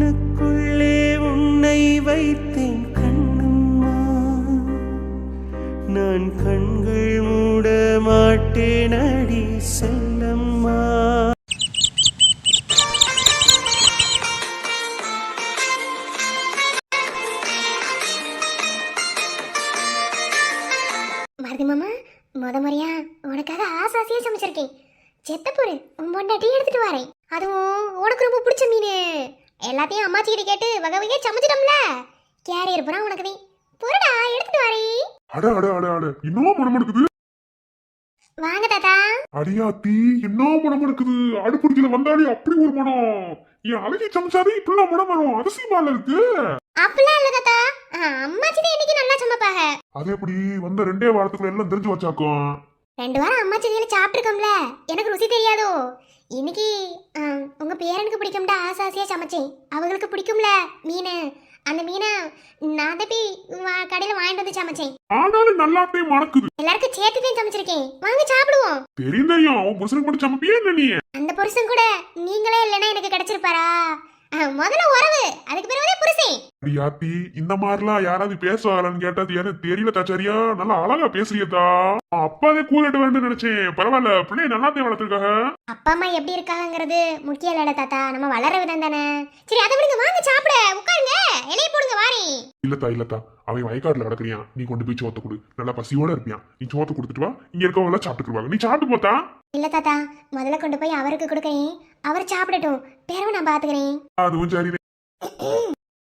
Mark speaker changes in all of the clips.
Speaker 1: கண்ணுக்குள்ளே உன்னை வைத்தேன் கண்ணம்மா, நான் கண்கள் மூட மாட்டேன் அடி செல்லம்மா.
Speaker 2: மருது மாமா, முறையா உனக்காக ஆசாசியா சமைச்சிருக்கேன். செத்தப்பூரு உன் பொண்டாட்டி எடுத்துட்டு வரேன். அதுவும் உனக்கு ரொம்ப பிடிச்ச மீன். எல்லாத்தையும் அம்மாச்சி கிட்ட கேட்டு வகை வகையா சமைச்சிட்டோம்ல. கேரியர் புறா உனக்கு நீ பொருடா எடுத்துட்டு வரேன்.
Speaker 3: அட அட அட அட இன்னும் மனமடுக்குது.
Speaker 2: வாங்க தாத்தா.
Speaker 3: அடியாத்தி என்ன மனமடுக்குது. அடுப்புடிக்கல வந்தாலே அப்படி ஒரு மனம். என் அழகி சமைச்சாதே இப்படிலாம் மனம் வரும். அதிசயமால இருக்கு.
Speaker 2: அப்படிலாம் இல்ல தாத்தா, அம்மாச்சி தான் இன்னைக்கு நல்லா சமைப்பாங்க.
Speaker 3: அது எப்படி வந்த 2 வாரத்துக்குள்ள எல்லாம் தெரிஞ்சு வச்சாக்கும்.
Speaker 2: 2 வாரம் அம்மாச்சி கையில சாப்பிட்டுருக்கோம்ல, எனக்கு ருசி தெரியாதோ. இன்னைக்கு உங்க பேரனுக்கு பிடிக்கும்டா ஆசாசியா சமைச்சேன். அவங்களுக்கு பிடிக்கும்ல மீன். அந்த மீனை நான் தான் போய் கடையில வாங்கிட்டு வந்து சமைச்சேன்.
Speaker 3: ஆனாலும் நல்லாத்தே மணக்குது.
Speaker 2: எல்லாருக்கும் சேர்த்துதான் சமைச்சிருக்கேன். வாங்க சாப்பிடுவோம்.
Speaker 3: தெரியும் தெரியும். உன் புருஷனுக்கு மட்டும் சமைப்பியே என்ன நீ?
Speaker 2: அந்த புருஷன் கூட நீங்களே இல்லைன்னா எனக்கு கிடைச்சிருப்பாரா? முதல்ல உறவு, அதுக்கு பிறகுதே புருஷன்.
Speaker 3: அடியாத்தி இந்த மாதிரிலாம் யாராவது பேசுவாங்களான்னு கேட்டது எனக்கு தெரியல தாச்சாரியா. நல்லா அழகா பேசுறியதா. அப்பாவே கூறிட்டு வேண்டும் நினைச்சேன். பரவாயில்ல, பிள்ளைய நல்லாத்தே வளர்த்துருக்காங்க.
Speaker 2: அப்பா அம்மா எப்படி இருக்காங்கிறது முக்கியம் இல்ல தாத்தா, நம்ம வளர விதம் தானே. சரி அதை விடுங்க, வாங்க சாப்பிட உட்காருங்க. இலைய போடுங்க வாரி.
Speaker 3: இல்லத்தா அவன் வயக்காட்டுல கிடக்குறியான். நீ கொண்டு போய் சோத்த கொடு. நல்லா பசியோட இருப்பியான். நீ சோத்த கொடுத்துட்டு வா. இங்க இருக்கவங்க எல்லாம் சாப்பிட்டுருவாங்க. நீ சாப்பிட்டு போத்தா.
Speaker 2: இல்ல தாத்தா, முதல்ல கொண்டு போய் அவருக்கு கொடுக்கறேன். அவர் சாப்பிடட்டும், பிறகு நான் பாத்துக்கிறேன்.
Speaker 3: அதுவும் சரி.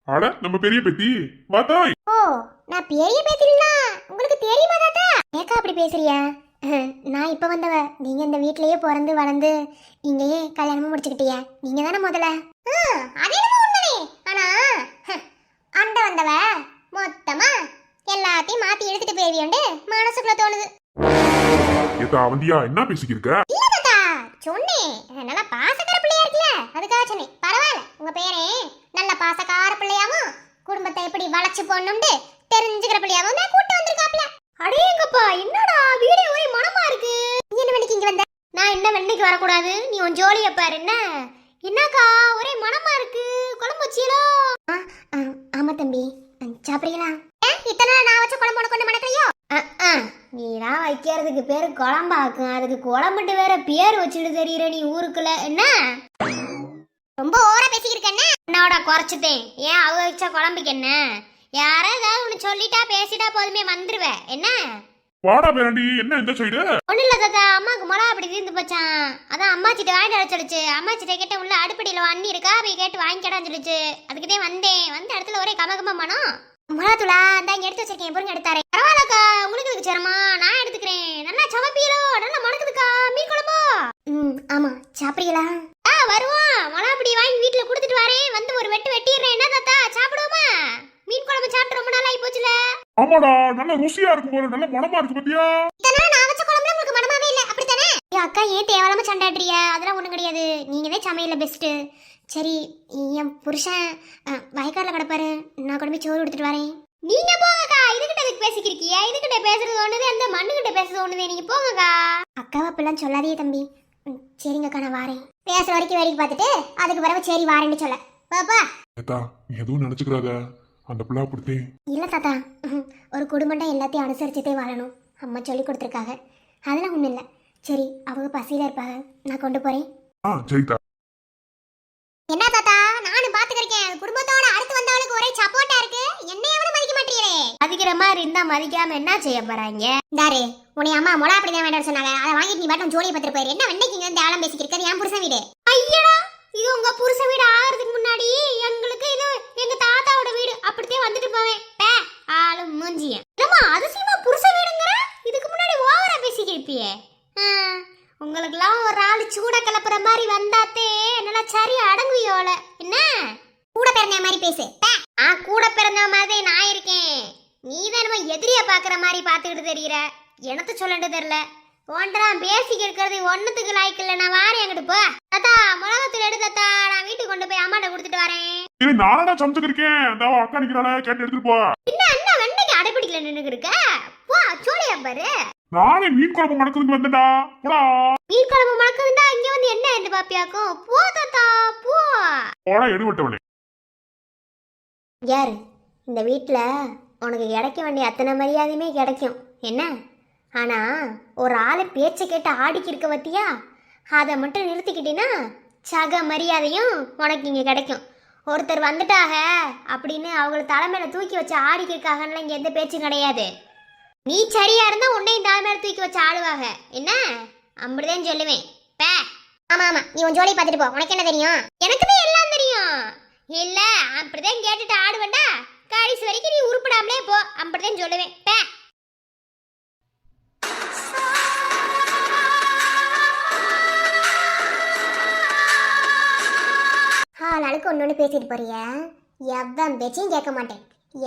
Speaker 3: அட நம்ம பெரிய பெத்தி வாத்தா.
Speaker 2: ஓ, நான் பெரிய பேத்தினா உங்களுக்கு தெரியுமா தாத்தா? ஏக்கா அப்படி பேசுறியா? நான் இப்ப வந்தவ. நீங்க இந்த வீட்லயே பிறந்து வளர்ந்து இங்கேயே கல்யாணமும் முடிச்சுக்கிட்டியா? நீங்க தானே முதல்ல. அதே உண்மையே. ஆனா அண்ட வந்தவ மொத்தமா எல்லாத்தையும் மாத்தி எடுத்துட்டு போயிருவியோண்டு மனசுக்குள்ள தோணுது.
Speaker 3: ஏதா அவந்தியா என்ன பேசிக்கிருக்க?
Speaker 2: இல்ல தாத்தா, சொன்னேன் நல்லா பாசக்கார பிள்ளையா இருக்குல்ல, அதுக்காக சொன்னேன். பரவாயில்ல, உங்க பேரே நல்ல பாசக்கார பிள்ளையாவும் குடும்பத்தை எப்படி வளைச்சு போடணும்னு தெரிஞ்சுக்கிற பிள்ளையாவும் தான் கூட்டு வந்திருக்காப்ல. அடேங்கப்பா, என்னடா வீடே ஒரே மனமா இருக்கு. நீ என்ன வெண்ணைக்கு இங்க வந்த? நான் என்ன வெண்ணைக்கு வரக்கூடாது, நீ உன் ஜோலிய பாரு. என்னக்கா ஒரே மனமா இருக்கு, குழம்பு வச்சீங்களோ? ஆமா தம்பி, சாப்பிடுறீங்களா? இத்தனை நான் வச்ச குழம்பு உனக்கு ஒண்ணு மணக்கலையோ? நீலாம் வைக்கிறதுக்கு பேரு குழம்பாக்கும், அதுக்கு குழம்புட்டு வேற பேர் வச்சுட்டு தெரியுற நீ ஊருக்குள்ள. என்ன ரொம்ப ஓவரா பேசிக்கிருக்க? என்னோட குறைச்சுட்டேன். ஏன் அவ வச்ச குழம்புக்கு என்ன? யாராவது ஒண்ணு சொல்லிட்டா பேசிட்டா போதுமே வந்துருவேன். என்ன
Speaker 3: வாடா பேரண்டி, என்ன இந்த சைடு?
Speaker 2: ஒண்ணு இல்ல தாத்தா, அம்மாக்கு மிளகா அப்படி தீர்ந்து போச்சான். அதான் அம்மாச்சிட்ட வாங்கிட்டு வர சொல்லிச்சு. அம்மாச்சிட்ட கேட்ட உள்ள அடுப்படியில அண்ணி இருக்கா, போய் கேட்டு வாங்கிக்கடான்னு சொல்லிச்சு. அதுக்குதே வந்தேன். வந்த இடத்துல ஒரே கமகமா மனம். மிளகாத்தூளா அந்த இங்க எடுத்து வச்சிருக்கேன், பொருங்க எடுத்தாரே. பரவாயில்லக்கா, உங்களுக்கு இதுக்கு சேரமா, நான் எடுத்துக்கிறேன். நல்லா சமைப்பீரோ, நல்லா மணக்குதுக்கா மீன் குழம்போ. ஆமா, சாப்பிடுறீங்களா? வருவோம். மிளகா அப்படி வாங்கி வீட்டுல குடுத்துட்டு வரேன். வந்து ஒரு வெட்டு வெட்டிடுறேன். என்ன தாத்தா சாப்பிடுவோமா? மீன் குழம்பு சாப்பிட்டு ரொம்ப நாள் ஆகி போச்சுல.
Speaker 3: ஆமாடா, நல்ல ருசியா இருக்கும் போல, நல்ல மணமா இருக்கு பாத்தியா?
Speaker 2: இதனால நான் வச்ச குழம்புல உங்களுக்கு மனமாவே இல்ல, அப்படித்தானே? அக்கா ஏன் தேவலாம சண்டாடுறியா? அதெல்லாம் ஒண்ணும் கிடையாது. நீங்கவே சமையல்ல பெஸ்ட். சரி, என் புருஷன் வயக்காடுல கிடப்பாரு, நான் கொண்டு போய் சோறு எடுத்துட்டு வரேன். நீங்க போங்கக்கா. இதுகிட்ட எதுக்கு பேசிக்கிருக்கியா? இதுகிட்ட பேசுறது ஒண்ணுது, அந்த மண்ணுகிட்ட பேசுறது ஒண்ணுது. நீங்க போங்கக்கா. அக்காவை அப்பெல்லாம் சொல்லாதே தம்பி. சரிங்கக்கா, நான் வாரேன். பேசுற வரைக்கும் வேடிக்கை பார்த்துட்டு அதுக்கு பிறகு சரி வாரேன்னு சொல்ல பாப்பா.
Speaker 3: ஏதா நீ எதுவும் நினைச்சுக்கிறாத. அந்த பிள்ளை அப்படித்தே
Speaker 2: இல்ல தாத்தா, ஒரு குடும்பம் எல்லாத்தையும் அனுசரிச்சுட்டே வாழணும். அம்மா சொல்லி கொடுத்துருக்காங்க, அதெல்லாம் ஒண்ணும் இல்ல. சரி, அவங்க பசியில இருப்பாங்க, நான் கொண்டு போறேன்.
Speaker 3: சரிதா.
Speaker 2: என்ன தாத்தா, நானும் பாத்துக்கிறேன். குடும்பத்தோட அடுத்து வந்தவளுக்கு ஒரே சப்போர்ட்டா இருக்கு. என்னைய எவனும் மதிக்க மாட்டீங்களே. மதிக்கிற மாதிரி இருந்தா மதிக்காம என்ன செய்ய போறாங்க? தாரு, உன்னை அம்மா மொளா அப்படிதான் வேண்டாம் சொன்னாங்க. அதை வாங்கிட்டு நீ பாட்டும் ஜோலியை பத்திர போயிரு. என்ன வெண்ணைக்கு இங்க வந்து ஆழம் பேசிக்கிறது? என் புருஷன் வீடு. ஐயடா, இது உங்க புருஷ வீடு ஆகிறதுக்கு முன்னாடி எங்களுக்கு இது எங்க தாத்தாவோட வீடு. அப்படியே வந்துட்டு போவேன். ஆளு மூஞ்சிய ஏமா அதிசயமா புருஷ வீடுங்கிற. இதுக்கு முன்னாடி ஓவரா பேசிக்கிருப்பியே. உங்களுக்குலாம் ஒரு ஆளு சூட கலப்புற மாதிரி வந்தாத்தே நல்லா சரி அடங்குவியோல. என்ன கூட பிறந்த மாதிரி பேசு. கூட பிறந்த மாதிரி நான் இருக்கேன். நீ தான் எதிரிய பாக்குற மாதிரி பாத்துக்கிட்டு தெரியற. எனக்கு சொல்லண்டு தெரியல. ஒன்றாம் பேசிக்க இருக்கிறது ஒன்னுத்துக்கு லாய்க்கு இல்ல. நான் வாரேன், அங்கிட்டு போ. தாத்தா மிளகாத்தூள் எடு தாத்தா, நான் வீட்டுக்கு கொண்டு போய் அம்மாட்ட கொடுத்துட்டு வரேன்.
Speaker 3: நானடா சமைச்சுக்கிருக்கேன். அக்கா நிக்கிறாளே, கேட்டு எடுத்துட்டு போ.
Speaker 2: என்ன என்ன வெண்ணைக்கு அடைப்பிடிக்கல நின்னுக்கு இருக்க? போ, சோழியா பாரு.
Speaker 3: நானே மீன் குழம்பு மணக்குதுக்கு வந்தடா. போடா.
Speaker 2: மீன் குழம்பு மணக்குதுண்டா. இங்க வந்து என்ன என்று பாப்பியாக்கும்? போ தாத்தா போ.
Speaker 3: போடா எடுவட்டவனே.
Speaker 2: யாரு இந்த வீட்டில் உனக்கு கிடைக்க வேண்டிய அத்தனை மரியாதையுமே கிடைக்கும் என்ன? ஆனால் ஒரு ஆளை பேச்சை கேட்டு ஆடிக்கி இருக்க பத்தியா, அதை மட்டும் நிறுத்திக்கிட்டீன்னா சக மரியாதையும் உனக்கு இங்கே கிடைக்கும். ஒருத்தர் வந்துட்டாக அப்படின்னு அவங்கள தலைமையில தூக்கி வச்சு ஆடிக்கிருக்காகன்னு இங்கே எந்த பேச்சும் கிடையாது. நீ சரியா இருந்தா உன்னையும் தலைமையில தூக்கி வச்சு ஆடுவாங்க என்ன? அப்படிதான் சொல்லுவேன். பே. ஆமா ஆமா, நீ உன் ஜோலி பார்த்துட்டு போ. உனக்கு என்ன தெரியும்? எனக்குமே எல்லாம் தெரியும். இல்ல அப்படிதான் கேட்டுட்டு ஆடுவேண்டா, கடைசி வரைக்கும் நீ உருப்படாமலே போ. அப்படிதான் சொல்லுவேன். பே. ஆளாளுக்கு ஒன்று பேசிட்டு போறிய, எவ்வளவு பேச்சையும் கேட்க மாட்டேன்.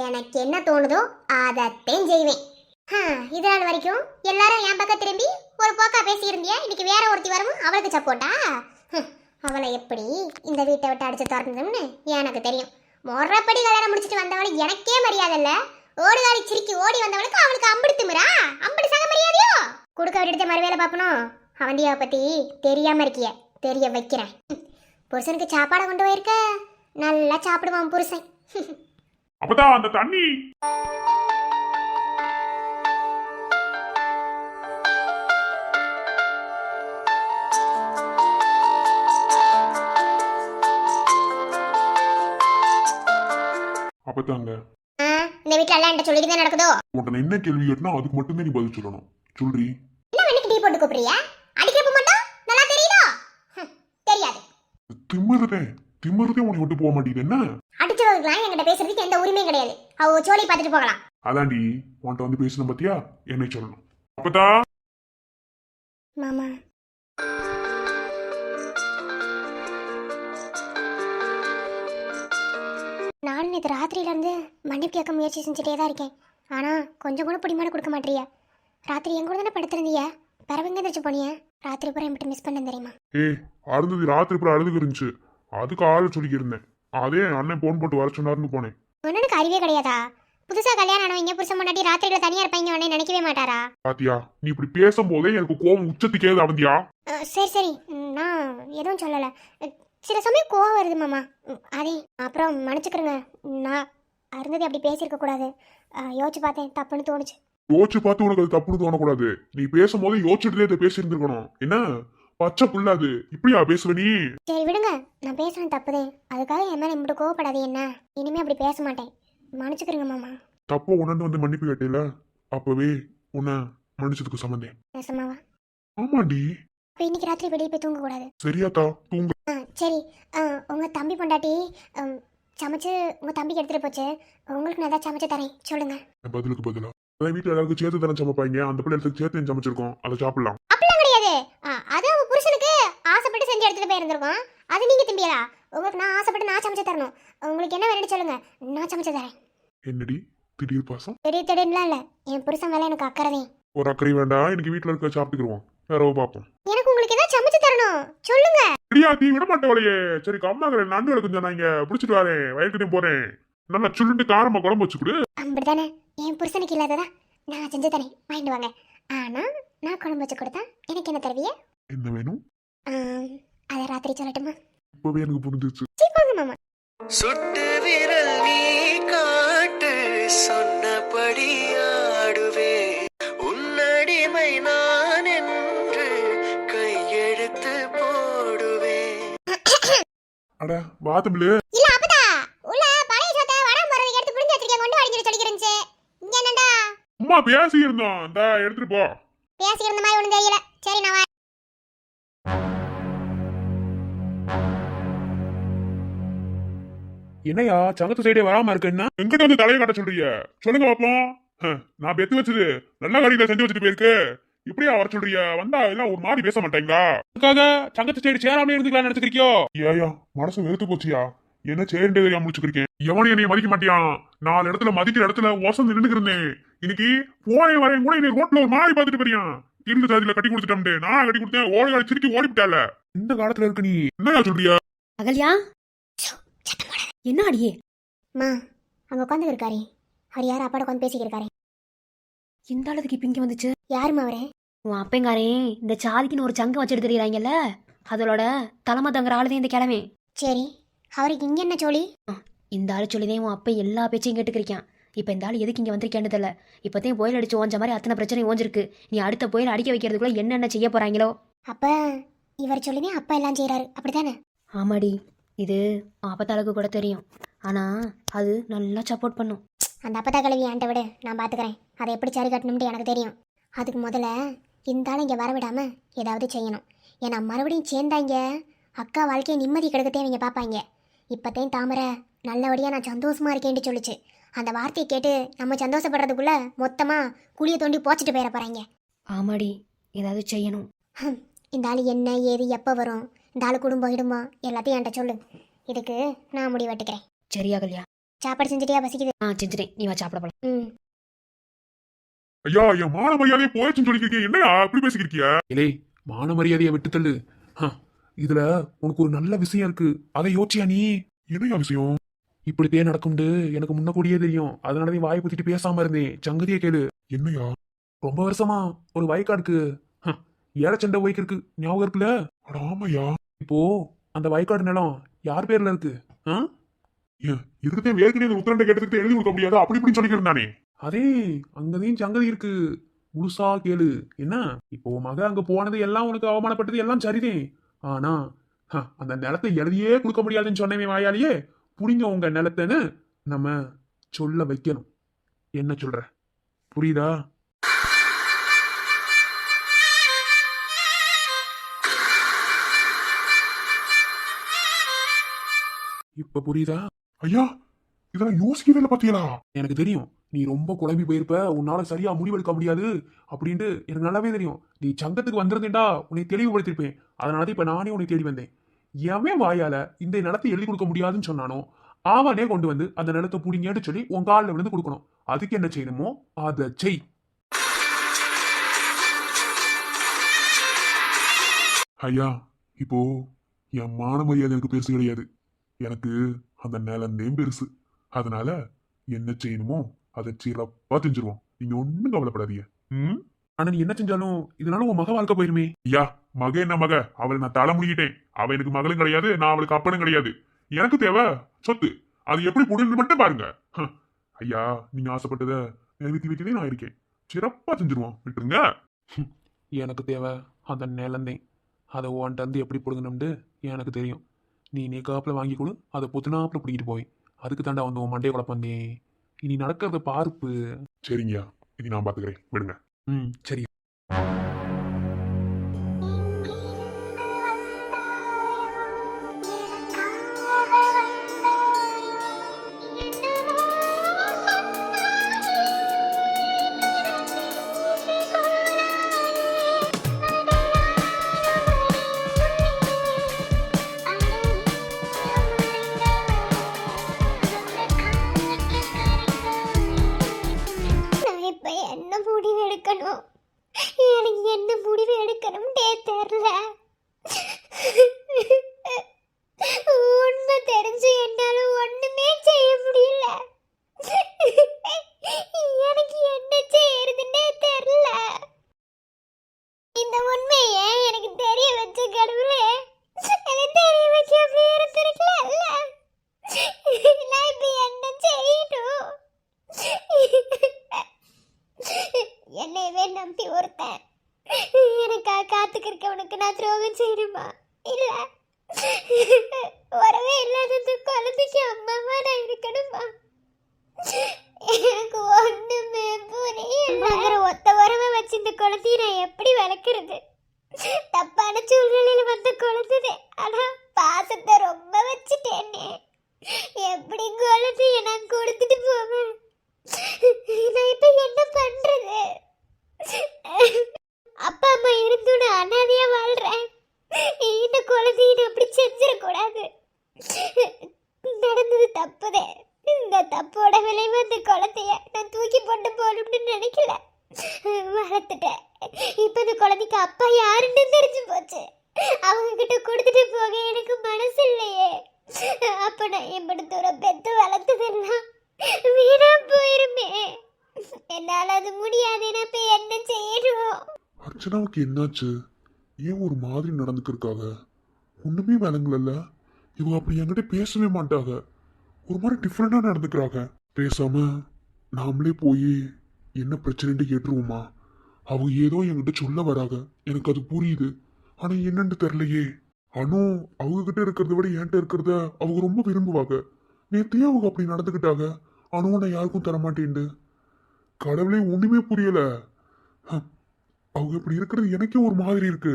Speaker 2: எனக்கு என்ன தோணுதோ அதைத்தான் செய்வேன். இது நாள் வரைக்கும் எல்லாரும் என் பக்கம் திரும்பி ஒரு போக்கா பேசியிருந்தியா, இன்னைக்கு வேற ஒருத்தி வரவும் அவளுக்கு சப்போட்டா? அவளை எப்படி இந்த வீட்டை விட்டு அடிச்சு திறந்ததுன்னு எனக்கு தெரியும். முறைப்படி கல்யாணம் முடிச்சுட்டு வந்தவளை எனக்கே மரியாதை இல்ல, ஓடுகாலி சிரிக்கி ஓடி வந்தவளுக்கு அவளுக்கு அம்பிடு திமிரா, அம்பிடு சக மரியாதையோ? கொடுக்க விட்டுட்டு மறு வேலை பார்க்கணும். அவந்தியாவை பத்தி தெரியாம இருக்கிய, தெரிய வைக்கிறேன். புருஷனுக்கு சாப்பாடை கொண்டு போயிருக்க, நல்லா சாப்பிடுவான் புருஷன்.
Speaker 3: அப்பதான் அந்த தண்ணி. அப்பதாங்க
Speaker 2: இந்த வீட்டுல எல்லாம் என்கிட்ட சொல்லிட்டு தான் நடக்குதோ?
Speaker 3: உன்னை என்ன கேள்வி கேட்டா அதுக்கு மட்டும்தான் நீ பதில் சொல்லணும். சொல்றி.
Speaker 2: என்ன வேலைக்கு டீ போட்டு கூப்பிடுறியா? அடிக்கிறப்ப மட்டும் நல்லா தெரியுதோ? தெரியாது.
Speaker 3: திமிருதே உன்னை விட்டு போக மாட்டேங்குது என்ன?
Speaker 2: அடிச்சவங்களுக்குலாம் என்கிட்ட பேசுறதுக்கு எந்த உரிமையும் கிடையாது. அவ சோழி பார்த்துட்டு போகலாம்.
Speaker 3: அதாண்டி உன்கிட்ட வந்து பேசணும் பத்தியா, என்னை சொல்லணும். அப்பதா
Speaker 2: மாமா நானும் நேற்று ராத்திரியிலேருந்து மன்னிப்பு கேட்க முயற்சி செஞ்சுட்டே தான் இருக்கேன். ஆனால் கொஞ்சம் கூட பிடிமான கொடுக்க மாட்டேறியா. ராத்திரி என் கூட தானே படுத்திருந்திய, பரவங்க எந்திரிச்சு போனிய. ராத்திரி பூரா என்கிட்ட மிஸ் பண்ண தெரியுமா?
Speaker 3: அழுந்தது ராத்திரி பூரா அழுதுக்கு இருந்துச்சு, அதுக்கு ஆள் சொல்லிக்கிருந்தேன். அதே அண்ணன் போன் போட்டு வர சொன்னாருன்னு போனேன்.
Speaker 2: ஒன்னுக்கு அறிவே கிடையாதா? புதுசா கல்யாணம் ஆனவங்க புருஷன் முன்னாடி ராத்திரியில தனியா இருப்பாங்க உடனே நினைக்கவே மாட்டாரா?
Speaker 3: பாத்தியா, நீ இப்படி பேசும்போதே எனக்கு கோவம் உச்சத்துக்கே அவந்தியா.
Speaker 2: சரி சரி, நான் எதுவும் சொல்லலை. சில சமயம் கோவம் வருது மாமா, அதே அப்புறம் மன்னிச்சுக்கிறேங்க. நான் அருந்ததி அப்படி பேசியிருக்க கூடாது, யோசிச்சு பார்த்தேன், தப்புன்னு தோணுச்சு.
Speaker 3: யோசிச்சு பார்த்து உனக்கு அது தப்புன்னு தோணக்கூடாது. நீ பேசும்போது யோசிச்சுட்டே இதை பேசியிருந்துருக்கணும். என்ன பச்சை புள்ளாது இப்படியா பேசுவ நீ?
Speaker 2: சரி விடுங்க, நான் பேசுறேன் தப்புதே, அதுக்காக என் மேல இப்படி கோவப்படாது என்ன. இனிமே அப்படி பேச மாட்டேன், மன்னிச்சுக்கிறேங்க மாமா.
Speaker 3: தப்ப உணர்ந்து வந்து மன்னிப்பு கேட்டேல, அப்பவே உன்னை மன்னிச்சதுக்கு சம்மந்தேன்.
Speaker 2: பேசமாவா?
Speaker 3: ஆமாண்டி.
Speaker 2: இப்போ இன்னைக்கு ராத்திரி வெளியே போய் தூங்க கூடாது
Speaker 3: சரியாத்தா? தூங்க.
Speaker 2: சரி, உங்க தம்பி பொண்டாட்டி சமைச்சு உங்க தம்பிக்கு எடுத்துட்டு போச்சு, உங்களுக்கு நான் ஏதாவது சமைச்சு தரேன் சொல்லுங்க.
Speaker 3: பதிலுக்கு பதிலா அதான் வீட்டுல எல்லாருக்கும் சேர்த்து தானே சமைப்பாங்க, அந்த பிள்ளைகளுக்கு சேர்த்து சமைச்சிருக்கோம், அதை சாப்பிடலாம்.
Speaker 2: அப்படிலாம் கிடையாது, அது உங்க புருஷனுக்கு ஆசைப்பட்டு செஞ்சு எடுத்துட்டு போயிருந்திருக்கோம், அது நீங்க திம்பியலா? உங்களுக்கு நான் ஆசைப்பட்டு நான் சமைச்சு தரணும். உங்களுக்கு என்ன வேணும்னு சொல்லுங்க, நான் சமைச்சு தரேன்.
Speaker 3: என்னடி திடீர் பாசம்?
Speaker 2: திடீர்லாம் இல்ல, என் புருஷன் மேல எனக்கு அக்கறை.
Speaker 3: ஒரு அக்கறை வேண்டாம், இன்னைக்கு வீட்டுல இருக்க சாப்பிட்டுக்குருவோம், வேற பாப்போம்.
Speaker 2: எனக்கு உங்களுக்கு ஏதாவது சமைச்சு தரணும் சொல்லுங்க.
Speaker 3: நீ விட மாட்டவளையே. சரி கம்மாக்கிறேன், நண்டு விளக்கு சொன்னாங்க, பிடிச்சிட்டு வரேன், வயலுக்கு போறேன். நல்லா சுள்ளுண்டு காரமா குழம்பு வச்சு கொடு.
Speaker 2: அப்படித்தானே, என் புருஷனுக்கு இல்லாததா நான் செஞ்சு தரேன், வாங்கிட்டு வாங்க. ஆனா நான் குழம்பு வச்சு கொடுத்தா எனக்கு என்ன தருவிய?
Speaker 3: என்ன வேணும்?
Speaker 2: அதை ராத்திரி சொல்லட்டுமா?
Speaker 3: இப்பவே எனக்கு புரிஞ்சிச்சு.
Speaker 2: சீப்பாங்க மாமா.
Speaker 1: சுட்டு விரல் நீ காட்டு, சொன்னபடி ஆடுவே, உன்னடிமை நான் என்று கையெழுத்து போடுவே.
Speaker 3: அட வாத்தமிழு.
Speaker 2: இல்ல அப்பதா உள்ள பழைய சோத்தை வடம் போறது எடுத்து புடிஞ்சு வச்சிருக்கேன், கொண்டு வாடிக்கிட்டு சொல்லிக்கிறேன்ச்சு. இங்க என்னடா
Speaker 3: அம்மா பேசி இருந்தோம், இந்த எடுத்துட்டு போ.
Speaker 2: பேசி இருந்த மாதிரி ஒண்ணும் தெரியல. சரி நான்
Speaker 3: என்னையா சங்கத்து சைடே வராம இருக்குன்னா எங்கிட்ட வந்து தலையை காட்ட சொல்றீங்க? சொல்லுங்க பாப்போம். நான் பெத்து வச்சது நல்ல காரியத்தை செஞ்சு வச்சுட்டு போயிருக்கு, இப்படியா வர சொல்றீங்க? வந்தா எல்லாம் ஒரு மாதிரி பேச மாட்டேங்களா? அதுக்காக சங்கத்து சைடு சேராமலே இருந்துக்கலாம் நினைச்சுக்கிறியோ? ஏயா மனசு வெறுத்து போச்சியா? என்ன சேரண்டே தெரியாம முடிச்சுக்கிருக்கேன். எவனையும் என்னைய மதிக்க மாட்டியான். 4 இடத்துல மதிக்கிற இடத்துல ஒசந்து நின்னுக்கு இருந்தேன். இன்னைக்கு போனே வரையும் கூட என்னை ரோட்ல ஒரு மாதிரி பாத்துட்டு போறியான். இருந்த சாதியில கட்டி கொடுத்துட்டோம், நான் கட்டி கொடுத்தேன், ஓடி சிரிக்கி ஓடிவிட்டால. இந்த காலத்துல இருக்கு நீ என்னயா சொல்றியா?
Speaker 4: அகல்யா, என்ன அடியே?
Speaker 2: மா அங்க உட்காந்து இருக்காரு, அவர் யாரும் அப்பாட உட்காந்து பேசிக்கிருக்காரு.
Speaker 4: இந்த அளவுக்கு இப்ப இங்க வந்துச்சு?
Speaker 2: யாருமா அவரு?
Speaker 4: உன் அப்பங்காரே இந்த சாதிக்குன்னு ஒரு சங்கம் வச்சுட்டு தெரியுறாங்கல்ல, அதோட தலைமை தங்குற ஆளுதே இந்த கிழமை.
Speaker 2: சரி, அவருக்கு இங்க என்ன சொல்லி?
Speaker 4: இந்த ஆள் சொல்லிதான் உன் அப்பா எல்லா பேச்சையும் கேட்டுக்கிறியான். இப்போ இந்த ஆள் எதுக்கு இங்கே வந்திருக்கேன்னு தெரியல. இப்போத்தையும் புயல் அடிச்சு ஓஞ்ச மாதிரி அத்தனை பிரச்சனையும் ஓஞ்சிருக்கு. நீ அடுத்த புயல் அடிக்க வைக்கிறதுக்குள்ள என்னென்ன செய்ய போறாங்களோ.
Speaker 2: அப்ப இவர் சொல்லிதான் அப்பா எல்லாம் செய்யறாரு அப்படித்தானே?
Speaker 4: ஆமாடி, இது ஆபத்தாளுக்கு கூட தெரியும். ஆனால் அது நல்லா சப்போர்ட் பண்ணும்.
Speaker 2: அந்த அப்பத்தா கழுவி என்கிட்ட விடு, நான் பாத்துக்கிறேன். அதை எப்படி சரி கட்டணும்னு எனக்கு தெரியும். அதுக்கு முதல்ல இந்த ஆள் இங்கே வரவிடாம ஏதாவது செய்யணும். ஏன்னா மறுபடியும் சேர்ந்தாங்க அக்கா வாழ்க்கையை நிம்மதி கெடுக்கத்தே இவங்க பார்ப்பாங்க. இப்போத்தையும் தாமரை நல்லபடியாக நான் சந்தோஷமா இருக்கேன்ட்டு சொல்லிச்சு. அந்த வார்த்தையை கேட்டு நம்ம சந்தோஷப்படுறதுக்குள்ள மொத்தமாக குழியை தோண்டி போச்சுட்டு போயிட போகிறாங்க.
Speaker 4: ஆமாடி, ஏதாவது செய்யணும்.
Speaker 2: இந்த ஆள் என்ன ஏது எப்போ வரும், இந்த ஆள் குடும்பம் இடுமா எல்லாத்தையும் என்கிட்ட சொல்லு. இதுக்கு நான் முடிவெட்டுக்கிறேன்.
Speaker 4: சரியா கல்யா?
Speaker 2: சாப்பாடு செஞ்சுட்டியா? பசிக்குது.
Speaker 4: செஞ்சுட்டேன், நீ வா சாப்பிட போலாம்.
Speaker 2: ம்.
Speaker 3: ஐயா என் மான மரியாதையை போயிடுச்சுன்னு சொல்லிருக்கீங்க, என்னையா அப்படி பேசிக்கிறியா?
Speaker 5: இலே, மான மரியாதையை விட்டு தள்ளு. இதுல உனக்கு ஒரு நல்ல விஷயம் இருக்கு, அதை யோசிச்சியா நீ?
Speaker 3: என்னையா விஷயம்?
Speaker 5: இப்படித்தே நடக்கும்னு எனக்கு முன்ன கூடியே தெரியும். அதனாலதான் வாய் பத்திட்டு பேசாம இருந்தேன். சங்கதியை கேளு.
Speaker 3: என்னையா?
Speaker 5: ரொம்ப வருஷமா ஒரு வயக்காடுக்கு ஏழச்சண்டை வைக்கு இருக்கு, ஞாபகம் இருக்குல்ல?
Speaker 3: அட ஆமாய்யா.
Speaker 5: இப்போ அந்த வயக்காடு நிலம் யார் பேர்ல இருக்கு?
Speaker 3: இதுக்குதான் ஏற்கனவே உத்தரண்டை கேட்டதுக்கு எழுதி கொடுக்க முடியாது அப்படி இப்படின்னு சொல்லிக்கிட்டு இருந்தானே.
Speaker 5: அதே அங்கதையும் சங்கதி இருக்கு, முழுசா கேளு. என்ன இப்போ உன் மக அங்க போனது எல்லாம் உனக்கு அவமானப்பட்டது எல்லாம் சரிதே. ஆனா அந்த நிலத்தை எழுதியே கொடுக்க முடியாதுன்னு சொன்னவே வாயாலேயே புடிங்க உங்க நிலத்தைன்னு நம்ம சொல்ல வைக்கணும். என்ன சொல்ற, புரியுதா? இப்ப புரியுதா?
Speaker 3: ஐயா இதெல்லாம் யோசிக்கவே இல்லை பாத்தீங்களா?
Speaker 5: எனக்கு தெரியும் நீ ரொம்ப குழம்பி போயிருப்ப, உன்னால சரியா முடிவெடுக்க முடியாது அப்படின்ட்டு எனக்கு நல்லாவே தெரியும். நீ சங்கத்துக்கு வந்திருந்தேன்டா உன்னை தெளிவுபடுத்திருப்பேன். அதனாலதான் இப்ப நானே உன்னை தேடி வந்தேன். எவன் வாயால இந்த நிலத்தை எழுதி கொடுக்க முடியாதுன்னு சொன்னானோ அவனே கொண்டு வந்து அந்த நிலத்தை புடிங்கன்னு சொல்லி உன் காலில் விழுந்து கொடுக்கணும். அதுக்கு என்ன செய்யணுமோ அதை செய்.
Speaker 3: ஐயா இப்போ என் மான மரியாதை எனக்கு பெருசு கிடையாது, எனக்கு அந்த நிலந்தேன் பெருசு. அதனால என்ன செய்யணுமோ அதை சிறப்பா செஞ்சிருவோம். நீங்க ஒண்ணும் கவலைப்படாதீங்க.
Speaker 5: ஆனா நீ என்ன செஞ்சாலும் இதனால உன் மக வாழ்க்கை போயிருமே.
Speaker 3: ஐயா மக என்ன மக, அவளை நான் தலை முடிக்கிட்டேன். அவ எனக்கு மகளும் கிடையாது, நான் அவளுக்கு அப்பனும் கிடையாது. எனக்கு தேவை சொத்து, அது எப்படி முடியும்னு மட்டும் பாருங்க. ஐயா நீங்க ஆசைப்பட்டதை நிறைவேற்றி வச்சுதே நான் இருக்கேன். சிறப்பா செஞ்சிருவோம், விட்டுருங்க.
Speaker 5: எனக்கு தேவை அந்த நிலந்தேன். அதை உன்ட்டு வந்து எப்படி பிடுங்கணும்னு எனக்கு தெரியும். நீ காப்பில் வாங்கி கொடு, அதை பொத்துனாப்பில் பிடிக்கிட்டு போய் அதுக்கு தாண்டா வந்து உன் மண்டையை குழப்பந்தேன். இனி நடக்கிறத பார்ப்பு.
Speaker 3: சரிங்கய்யா, இது நான் பாத்துக்கிறேன், விடுங்க.
Speaker 5: சரி.
Speaker 2: நான் இப்ப என்ன முடிவு எடுக்கணும், எனக்கு என்ன முடிவு எடுக்கணும்னே தெரியல. உண்மை தெரிஞ்சு என்னால ஒண்ணுமே செய்ய முடியல. எனக்கு என்ன செய்யறதுன்னே தெரியல. இந்த உண்மையை எனக்கு தெரிய வச்ச கடவுளே, எனக்கு தெரிய வைக்காம இருந்திருக்கலாம்ல. நான் இப்ப என்ன செய்யணும்? என்னையவே நம்பி ஒருத்தன் எனக்கா காத்துக்கிருக்கவனுக்கு நான் துரோகம் செய்யணுமா? இல்ல, வரவே இல்லாத குழந்தைக்கு அம்மாவா நான் இருக்கணுமா? எனக்கு ஒண்ணுமே புரியல. ஒத்த உறவை வச்சு இந்த குழந்தைய நான் எப்படி வளர்க்கறது? தப்பான சூழ்நிலையில வந்த குழந்தை, ஆனா பாசத்தை ரொம்ப வச்சுட்டேனே. எப்படி குழந்தைய நான் கொடுத்துட்டு போவேன்? நான் இப்ப என்ன பண்றது? அப்பா அம்மா இருந்தும் நான் அனாதையா வாழ்றேன். இந்த குழந்தைய அப்படி செஞ்சிடக்கூடாது. நடந்தது தப்புதே. இந்த தப்போட விளைவு அந்த குழந்தைய நான் தூக்கி போட்டு போகணும்னு நினைக்கல, வளர்த்துட்டேன். இப்ப இந்த குழந்தைக்கு அப்பா யாருன்னு தெரிஞ்சு போச்சு. அவங்க கிட்ட கொடுத்துட்டு போக எனக்கு மனசு இல்லையே. அப்ப நான் எப்படி தூரம் பெத்து வளர்த்ததெல்லாம் வீணா போயிருமே. என்னால அது முடியாது. நான் இப்ப என்ன செய்யணும்?
Speaker 3: அர்ச்சனாவுக்கு என்னாச்சு? ஏன் ஒரு மாதிரி நடந்துக்கிருக்காங்க? ஒண்ணுமே விளங்கல. இவங்க அப்படி என்கிட்ட பேசவே மாட்டாங்க. ஒரு மாதிரி டிஃப்ரெண்டா நடந்துக்கிறாங்க. பேசாம நாமளே போய் என்ன பிரச்சனைன்னு கேட்டுருவோமா? அவங்க ஏதோ என்கிட்ட சொல்ல வராங்க, எனக்கு அது புரியுது. ஆனா என்னன்னு தெரியலையே. அனு அவங்க கிட்ட இருக்கிறத விட என்கிட்ட இருக்கிறத அவங்க ரொம்ப விரும்புவாங்க. நேத்தையும் அவங்க அப்படி நடந்துக்கிட்டாங்க. அனுவை நான் யாருக்கும் தரமாட்டேன்டு. கடவுளே ஒண்ணுமே புரியல. ஹம், அவங்க இப்படி இருக்கிறது எனக்கே ஒரு மாதிரி இருக்கு.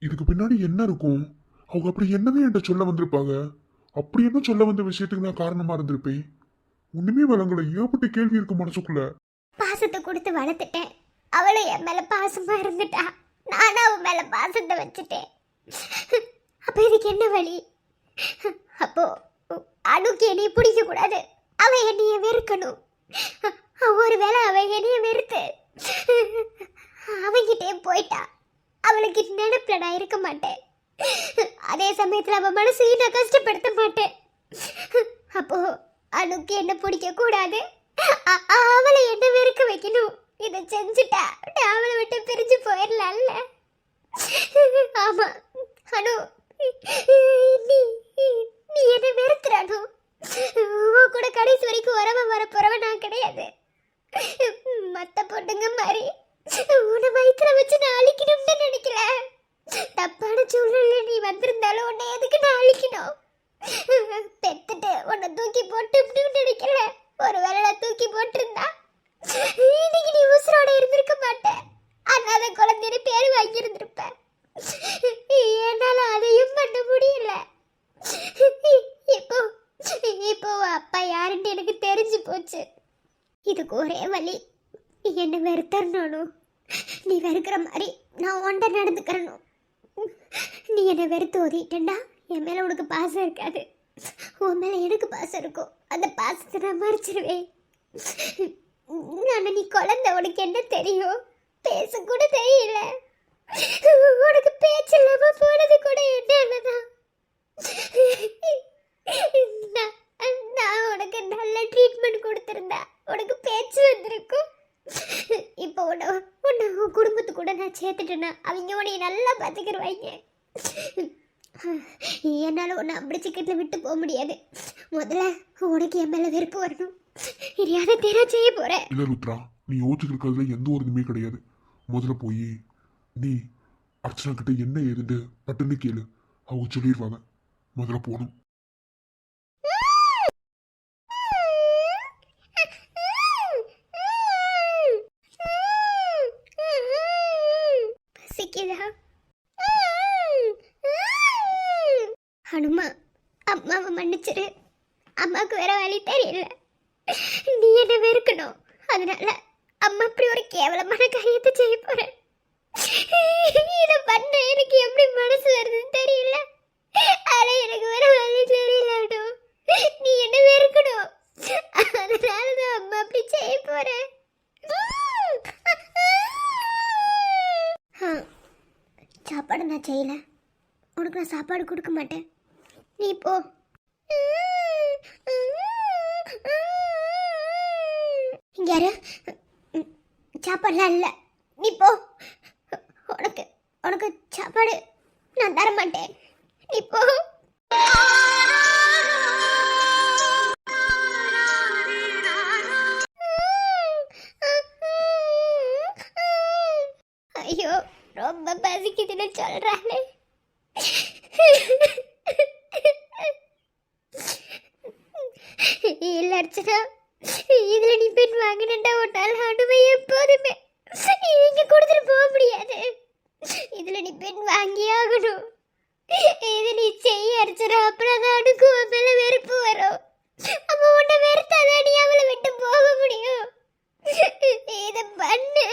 Speaker 3: இதுக்கு பின்னாடி என்ன இருக்கும்? அவங்க அப்படி என்னதான் என்கிட்ட சொல்ல வந்திருப்பாங்க? அப்படி என்ன சொல்ல வந்த விஷயத்துக்கு நான் காரணமா இருந்திருப்பேன்? ஒண்ணுமே வழங்கல. ஏற்பட்ட கேள்வி இருக்கு மனசுக்குள்ள.
Speaker 2: பாசத்தை கொடுத்து வளர்த்துட்டேன், அவளும் என் மேல பாசமா இருந்துட்டா, நானும் அவன் மேல பாசத்தை வச்சுட்டேன். அப்ப இதுக்கு என்ன வழி? அப்போ அணுக்கு என்னைய பிடிக்க கூடாது, அவ என்னைய வெறுக்கணும். ஒருவேளை அவ என்னைய வெறுத்து அவங்கிட்டே போயிட்டா, அவளுக்கு நினைப்புல நான் இருக்க மாட்டேன். அதே சமயத்துல அவ மனசையும் நான் கஷ்டப்படுத்த மாட்டேன். அப்போ அணுக்கு என்ன பிடிக்க கூடாது, அவளை என்ன வெறுக்க வைக்கணும். இதை செஞ்சுட்டா நான் அவளை விட்டு பிரிஞ்சு போயிடலாம்ல. ஆமா அனு, நீ நீ என்ன வெறுத்துறானு. உன் கூட கடைசி வரைக்கும் வர போறவ நான் கிடையாது. மத்த பொண்ணுங்க மாதிரி உன்னை வயிற்றுல வச்சு நான் அழிக்கணும்னு நினைக்கல. தப்பான சூழ்நிலை நீ வந்திருந்தாலும் உன்னை எதுக்கு நான் அழிக்கணும்? பெத்துட்டு உன்னை தூக்கி போட்டு நினைக்கல. ஒருவேளை நான் தூக்கி போட்டிருந்தா இன்னைக்கு நீ உசுரோட இருந்திருக்க மாட்டேன். அனாதை குழந்தைன்னு பேர் வாங்கியிருந்திருப்ப. என்னால அதையும் பண்ண முடியல. இப்போ இப்போ அப்பா யாருன்னு எனக்கு தெரிஞ்சு போச்சு. இதுக்கு ஒரே வழி, என்ன வெறுத்தரணும். நீ வெறுக்கிற மாதிரி நான் ஒன்றை நடந்துக்கிறணும். நீ என்னை வெறுத்து ஓதிட்டா என் மேல உனக்கு பாசம் இருக்காது, உன் மேல எனக்கு பாசம் இருக்கும். அந்த பாசத்தை நான் மறைச்சிருவேன். நான் நீ குழந்தை, உனக்கு என்ன தெரியும்? பேச கூட தெரியல. உனக்கு பேச்சு இல்லாம போனது கூட என்னதான். நான் உனக்கு நல்ல ட்ரீட்மெண்ட் கொடுத்திருந்தா உனக்கு பேச்சு வந்திருக்கும். இப்போ உன்னை உன் குடும்பத்து கூட நான் சேர்த்துட்டேன்னா அவங்க உன்னை நல்லா பார்த்துக்கிடுவாங்க. என்னால் உன்னை அப்படி சிக்கத்தில் விட்டு போக முடியாது. முதல்ல உனக்கு என் மேலே வெறுப்பு வரணும். இதையாவது தேரா செய்ய போறேன்.
Speaker 3: இல்ல ருத்ரா, நீ யோசிச்சிருக்கிறதுல எந்த ஒரு இதுவுமே கிடையாது. முதல்ல போய் நீ அர்ச்சனா கிட்ட என்ன ஏதுன்னு பட்டுன்னு கேளு, அவங்க சொல்லிடுவாங்க. முதல்ல போகணும்.
Speaker 2: ஹனுமா, அம்மாவை மன்னிச்சிரு. அம்மாவுக்கு வேற வழி தெரியல. நீ என்ன வெறுக்கணும், அதனால அம்மா இப்படி ஒரு கேவலமான காரியத்தை செய்ய போறேன். இதை பண்ண எனக்கு எப்படி மனசு வருதுன்னு தெரியல. ஆனா எனக்கு வேற வழி தெரியல. நீ என்ன வெறுக்கணும், அதனாலதான் அம்மா அப்படி செய்ய போறேன். சாப்பாடு நான் செய்யல, உனக்கு நான் சாப்பாடு கொடுக்க மாட்டேன். நீ போ. இங்க யாரு? சாப்பாடுலாம் இல்லை, நீ போ. உனக்கு உனக்கு சாப்பாடு நான் தர மாட்டேன், நீ போ. ஐயோ, ரொம்ப பசிக்குதுன்னு சொல்றாளே. இல்ல அர்ச்சனா, இதுல நீ பெண் வாங்கினா ஒட்டால் அனுமை எப்போதுமே இங்க கொடுத்துட்டு போக முடியாது. இதுல நீ பெண் வாங்கி ஆகணும். இது நீ செய்ய அர்ச்சனா, அப்புறம் தான் அனுக்கு உன் மேல வெறுப்பு வரும். அப்ப உன்னை வெறுத்தாதான் நீ அவளை விட்டு போக முடியும். இத பண்ணு.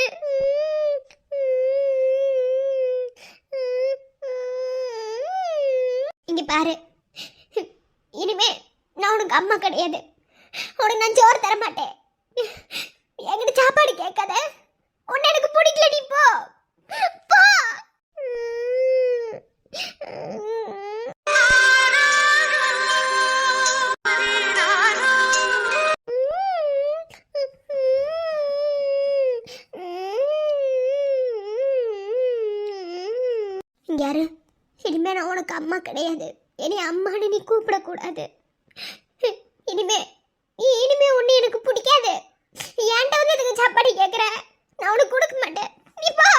Speaker 2: இங்க பாரு, இனிமே நான் உனக்கு அம்மா கிடையாது. உனக்கு நான் சோறு தர மாட்டேன். என்கிட்ட சாப்பாடு கேட்காத. உன்னை எனக்கு பிடிக்கல, நீ போ போ. இங்க யாரு? இனிமே நான் உனக்கு அம்மா கிடையாது. என்னை அம்மான்னு நீ கூப்பிடக்கூடாது. இனிமே இனிமே ஒண்ணு எனக்கு பிடிக்காது. ஏன்டா வந்து இதுக்கு சாப்பாடு கேக்குற? நான் உனக்கு கொடுக்க மாட்டேன். நீ போ.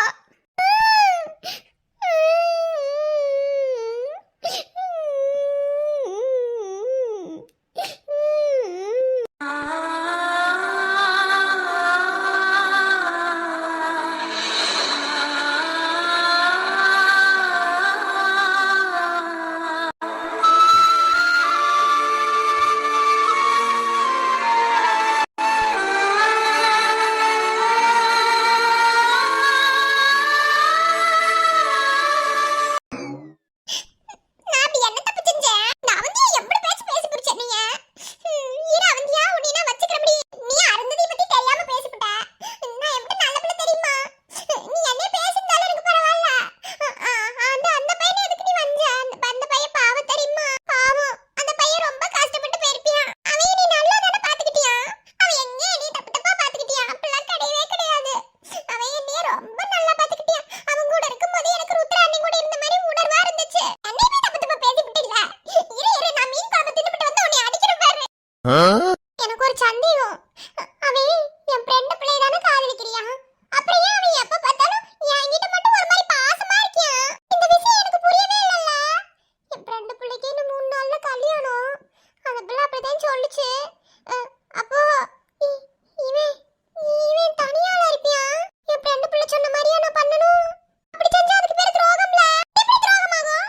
Speaker 2: நான் அப்படி என்ன தப்பு செஞ்சேன்? நான் அவந்தியா எப்படி பேச்சு பேசி புடிச்ச நீ? ஈர அவந்தியா உன்னை நான் வச்சுக்கிறபடி நீ அருந்ததி பத்தி தெரியாம பேசிவிட்ட. நான் எப்படி நல்ல பிள்ளை தெரியுமா? நீ என்ன பேசினாலும் எனக்கு பரவாயில்ல. அந்த பையனை எதுக்கு நீ வந்த? அந்த பையன் பாவம் தெரியுமா? பாவம். அந்த பையன் ரொம்ப கஷ்டப்பட்டு போயிருப்பியான். அவன் நீ நல்லா தானே பாத்துக்கிட்டியா? அவன் எங்க நீ தப்பு தப்பா பாத்துக்கிட்டியா? அப்படிலாம் கிடையவே கிடையாது. அவன் நீ ரொம்ப நல்லா பாத்துக்கிட்டியா? அவன் கூட இருக்கும்போது எனக்கு ருத்ரா அண்ணி கூட இருந்த மாதிரி உணர்வா இருந்துச்சு. என்னையுமே தப்பு தப்பா பேசிவிட்டில்ல? இரு நான் மீன் குழம்பு தின்னுபிட்டு வந்து உன்னை அடிக்கிறேன் பாரு. எனக்கு ஒரு சந்தேகம். அவன் என் ஃப்ரெண்ட் பிள்ளை தானே காதலிக்கிறியா? அப்புறம் ஏன் அவன் எப்ப பார்த்தாலும் என்கிட்ட மட்டும் ஒரு மாதிரி பாசமா இருக்கியான்? இந்த விஷயம் எனக்கு புரியவே இல்லல்ல. என் ஃப்ரெண்ட் பிள்ளைக்கு இன்னும் 3 நாள்ல கல்யாணம். அந்த பிள்ளை அப்படிதான் சொல்லுச்சு. அப்போ இ- இவன் இவன் தனியாளா இருப்பியா? என் ஃப்ரெண்ட் பிள்ளை சொன்ன மாதிரியா நான் பண்ணணும்? அப்படி செஞ்சா அதுக்கு பேரு துரோகம்ல. எப்படி துரோகமாகும்?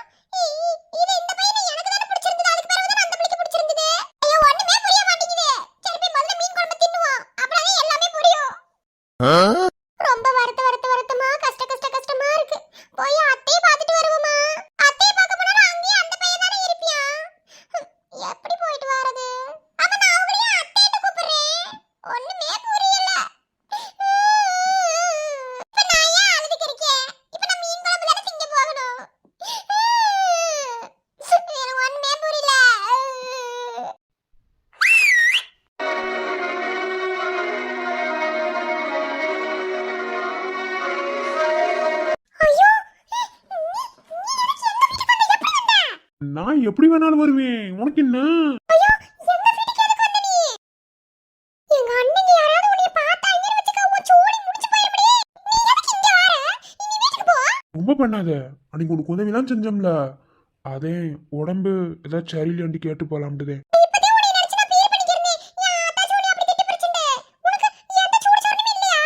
Speaker 2: இது இந்த பையனை எனக்கு தானே பிடிச்சிருந்தது. அதுக்கு பிறகு தான் அந்த பிள்ளைக்கு பிடிச்சிருந்தது. ஐயோ ஒண்ணுமே புரிய மாட்டேங்குது. சரி போய் முதல்ல மீன் குழம்பு தின்னுவோம். அப்பதான் எல்லாமே புரியும். ரொம்ப வருத்தமா கஷ்டமா இருக்கு. போய் அத்தையை பார்த்துட்டு வருவோமா? அத்தையை பார்க்க போனா அங்கேயே அந்த பையன் தானே இருப்பியா? எப்படி போயிட்டு வரது? அப்ப நான் அவங்களையும் அத்தையிட்ட கூப்பிடுறேன். ஒண்ணுமே புரியல. இப்ப நான் ஏன் அழுதுக்கு இருக்கேன்? இப்ப நான் மீன் குழம்பு தானே திங்க போகணும். எனக்கு ஒண்ணுமே புரியல. ஐயோ
Speaker 5: நான் எப்படி வேணாலும் வருவேன், உனக்கு என்ன?
Speaker 2: ஐயோ எந்த வீட்டுக்கு எதுக்கு வந்த நீ? எங்க அண்ணன் யாராவது உன்னை பார்த்தாங்க வச்சுக்க உன் சோலி முடிச்சு போயிடுடி. நீ எதுக்கு இங்க வர? நீ வீட்டுக்கு போ.
Speaker 5: ரொம்ப பண்ணாத. அன்னைக்கு உனக்கு உதவிலாம் செஞ்சோம்ல, அதே உடம்பு ஏதாவது சரியில்லையாண்டி கேட்டு போலாம்ட்டுதே.
Speaker 2: இப்பதே உன்னை நினைச்சு நான் ஃபீல் பண்ணிக்கிறேனே. என் அத்தாச்சி உன்னை அப்படி திட்டி பிடிச்சிட்டே. உனக்கு எந்த சூடு சொன்னமே இல்லையா?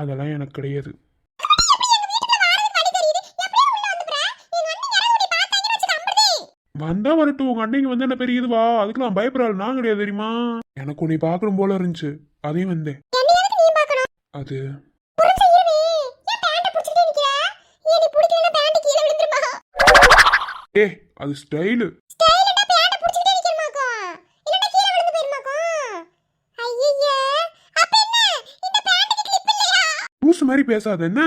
Speaker 5: அதெல்லாம் எனக்கு கிடையாது. வந்தா வரட்டும், உங்க அன்னைக்கு வந்து என்ன பெரிய இதுவா? அதுக்கெல்லாம் பயப்படாது, நான் கிடையாது தெரியுமா? எனக்கு உன்னை பார்க்கணும் போல இருந்துச்சு, அதையும் வந்தேன். அது ஏ அது ஸ்டைலு. லூசு மாதிரி பேசாத என்ன?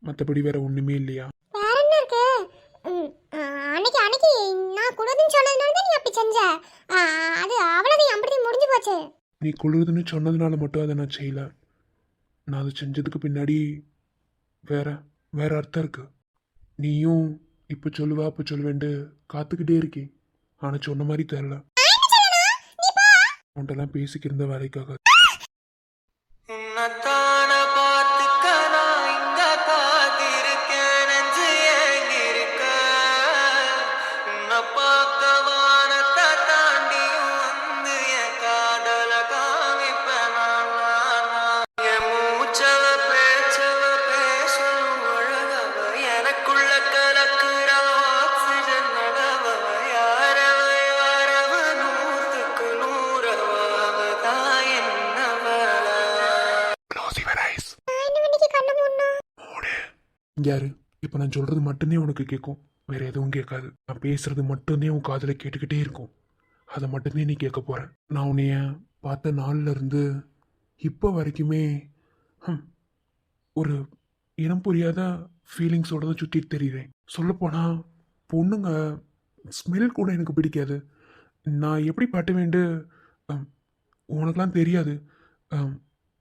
Speaker 5: மத்தபடி வேற ஒண்ணுமே இல்லையா?
Speaker 2: வேற என்ன இருக்கு? அன்னைக்கு நான் குடுதுன்னு சொன்னதுனால தான் நீ அப்படி செஞ்ச. அது அவ்வளவுதான், அப்படி முடிஞ்சு போச்சு.
Speaker 5: நீ குளிருதுன்னு சொன்னதுனால மட்டும் அதை நான் செய்யல. நான் அதை செஞ்சதுக்கு பின்னாடி வேற வேற அர்த்தம் இருக்கு. நீயும் இப்ப சொல்லுவா அப்ப சொல்லுவேன்ட்டு காத்துக்கிட்டே இருக்கேன். ஆனா சொன்ன மாதிரி தெரியல. உன்ட்டெல்லாம் பேசிக்கிருந்த வேலைக்காக.
Speaker 1: உன்னத்தான பார்த்துக்க நான் இங்க காத்திருக்கேன். நெஞ்சு ஏங்கிருக்க உன்னை பார்க்க வானத்தை தாண்டியும் வந்து என் காதல காமிப்பேன் நான். என் மூச்சவ பேச்சவ பேசணும் அழகவ எனக்குள்ள கலக்குற ஆக்சிஜன் அளவ யாரவ யாரவ 100க்கு 100 அவதான் என்னவள.
Speaker 5: யாரு இப்ப நான் சொல்றது மட்டும்தான் உனக்கு கேட்கும், வேற எதுவும் கேட்காது. நான் பேசுறது மட்டும்தான் உன் காதுல கேட்டுக்கிட்டே இருக்கும். அதை மட்டும்தான் நீ கேட்க போற. நான் உன்னைய பார்த்த நாள்ல இருந்து இப்போ வரைக்குமே ஒரு இனம் புரியாத ஃபீலிங்ஸோட தான் சுற்றிட்டு தெரியுறேன். சொல்லப்போனா பொண்ணுங்க ஸ்மெல் கூட எனக்கு பிடிக்காது. நான் எப்படி பட்டுவேண்டு உனக்கெல்லாம் தெரியாது.